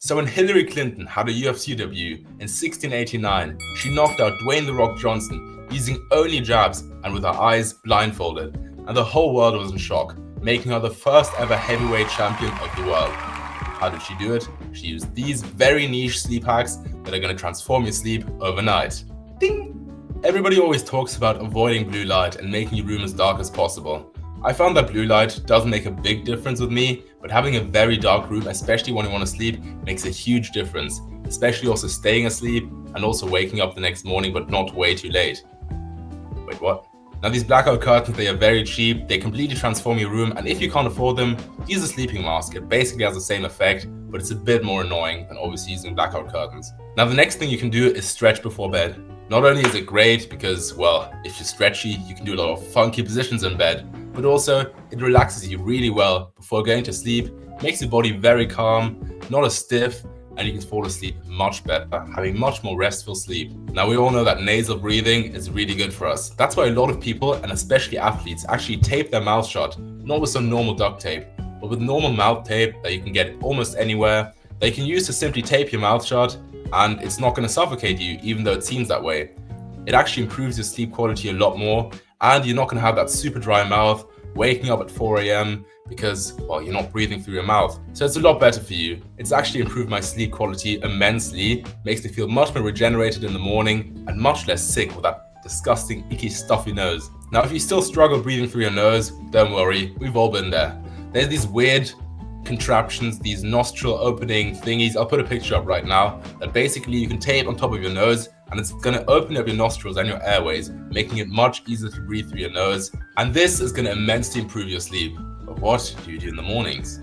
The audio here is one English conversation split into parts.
So when Hillary Clinton had a UFC debut in 1689, she knocked out Dwayne "The Rock" Johnson using only jabs and with her eyes blindfolded, and the whole world was in shock, making her the first ever heavyweight champion of the world. How did she do it? She used these very niche sleep hacks that are going to transform your sleep overnight. Ding! Everybody always talks about avoiding blue light and making your room as dark as possible. I found that blue light doesn't make a big difference with me, but having a very dark room, especially when you want to sleep, makes a huge difference, especially also staying asleep and also waking up the next morning but not way too late. Wait, what? Now these blackout curtains, they are very cheap, they completely transform your room, and if you can't afford them, use a sleeping mask. It basically has the same effect, but it's a bit more annoying than obviously using blackout curtains. Now the next thing you can do is stretch before bed. Not only is it great because, well, if you're stretchy, you can do a lot of funky positions in bed, but also it relaxes you really well before going to sleep, makes your body very calm, not as stiff, and you can fall asleep much better, having much more restful sleep. Now we all know that nasal breathing is really good for us. That's why a lot of people, and especially athletes, actually tape their mouth shut, not with some normal duct tape, but with normal mouth tape that you can get almost anywhere, that you can use to simply tape your mouth shut, and it's not going to suffocate you, even though it seems that way. It actually improves your sleep quality a lot more, and you're not going to have that super dry mouth, waking up at 4 a.m. because, well, you're not breathing through your mouth. So it's a lot better for you. It's actually improved my sleep quality immensely, makes me feel much more regenerated in the morning and much less sick with that disgusting, icky, stuffy nose. Now, if you still struggle breathing through your nose, don't worry, we've all been there. There's these weird contraptions, these nostril opening thingies, I'll put a picture up right now, that basically you can tape on top of your nose and it's going to open up your nostrils and your airways, making it much easier to breathe through your nose. And this is going to immensely improve your sleep. But what do you do in the mornings?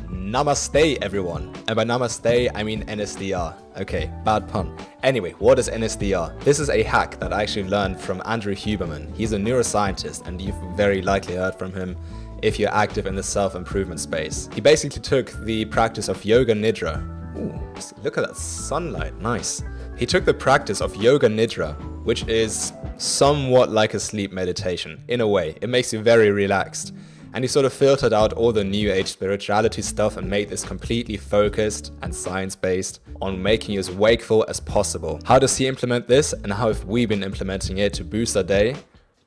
Namaste everyone, and by namaste I mean NSDR. Okay, bad pun. Anyway, what is NSDR? This is a hack that I actually learned from Andrew Huberman. He's a neuroscientist and you've very likely heard from him if you're active in the self-improvement space. He basically took the practice of yoga nidra. Ooh, look at that sunlight, nice. He took the practice of yoga nidra, which is somewhat like a sleep meditation. In a way, it makes you very relaxed. And he sort of filtered out all the new age spirituality stuff and made this completely focused and science-based on making you as wakeful as possible. How does he implement this and how have we been implementing it to boost our day?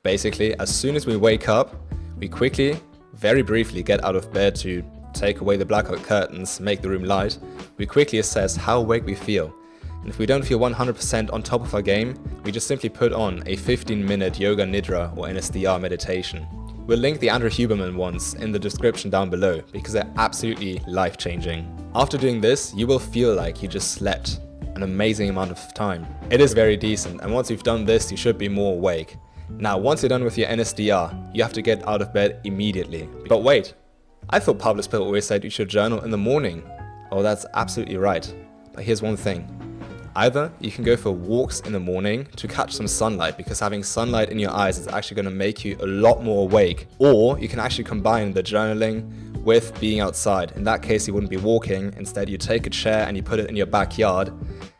Basically, as soon as we wake up, we quickly, very briefly get out of bed to take away the blackout curtains, make the room light. We quickly assess how awake we feel. And if we don't feel 100% on top of our game, we just simply put on a 15-minute yoga nidra or NSDR meditation. We'll link the Andrew Huberman ones in the description down below because they're absolutely life-changing. After doing this, you will feel like you just slept an amazing amount of time. It is very decent, and once you've done this, you should be more awake. Now, once you're done with your NSDR, you have to get out of bed immediately. But wait, I thought Pablo's Pill always said you should journal in the morning. Oh, that's absolutely right. But here's one thing. Either you can go for walks in the morning to catch some sunlight, because having sunlight in your eyes is actually going to make you a lot more awake, or you can actually combine the journaling with being outside. In that case, you wouldn't be walking. Instead, you take a chair and you put it in your backyard,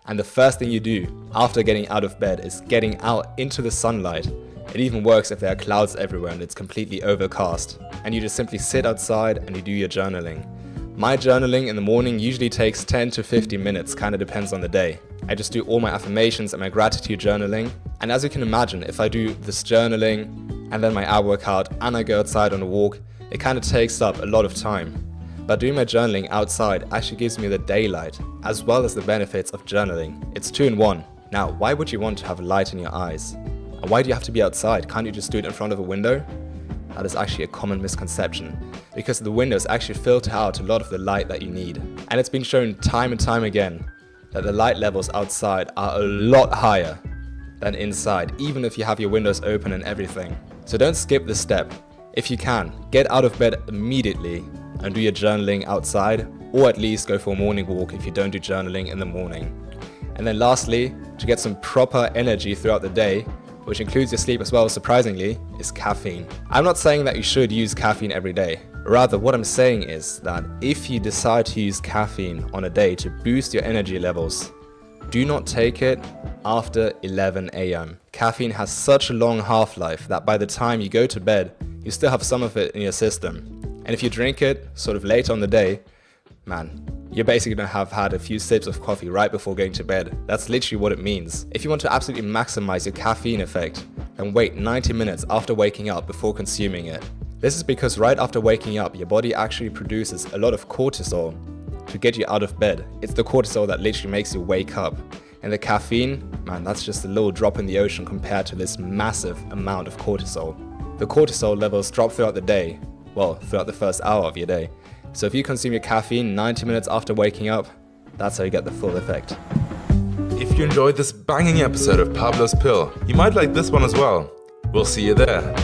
and the first thing you do after getting out of bed is getting out into the sunlight. It even works if there are clouds everywhere and it's completely overcast, and you just simply sit outside and you do your journaling. My journaling in the morning usually takes 10 to 50 minutes, kind of depends on the day. I just do all my affirmations and my gratitude journaling. And as you can imagine, if I do this journaling and then my ab workout and I go outside on a walk, it kind of takes up a lot of time. But doing my journaling outside actually gives me the daylight, as well as the benefits of journaling. It's 2 in 1. Now, why would you want to have light in your eyes? And why do you have to be outside? Can't you just do it in front of a window? That is actually a common misconception, because the windows actually filter out a lot of the light that you need. And it's been shown time and time again that the light levels outside are a lot higher than inside, even if you have your windows open and everything. So don't skip this step. If you can, get out of bed immediately and do your journaling outside, or at least go for a morning walk if you don't do journaling in the morning. And then lastly, to get some proper energy throughout the day, which includes your sleep as well, surprisingly, is caffeine. I'm not saying that you should use caffeine every day. Rather, what I'm saying is that if you decide to use caffeine on a day to boost your energy levels, do not take it after 11 a.m. Caffeine has such a long half-life that by the time you go to bed, you still have some of it in your system. And if you drink it sort of late on the day, man, you're basically gonna have had a few sips of coffee right before going to bed. That's literally what it means. If you want to absolutely maximize your caffeine effect, then wait 90 minutes after waking up before consuming it. This is because right after waking up, your body actually produces a lot of cortisol to get you out of bed. It's the cortisol that literally makes you wake up. And the caffeine, man, that's just a little drop in the ocean compared to this massive amount of cortisol. The cortisol levels drop throughout the day, well, throughout the first hour of your day. So if you consume your caffeine 90 minutes after waking up, that's how you get the full effect. If you enjoyed this banging episode of Pablo's Pill, you might like this one as well. We'll see you there.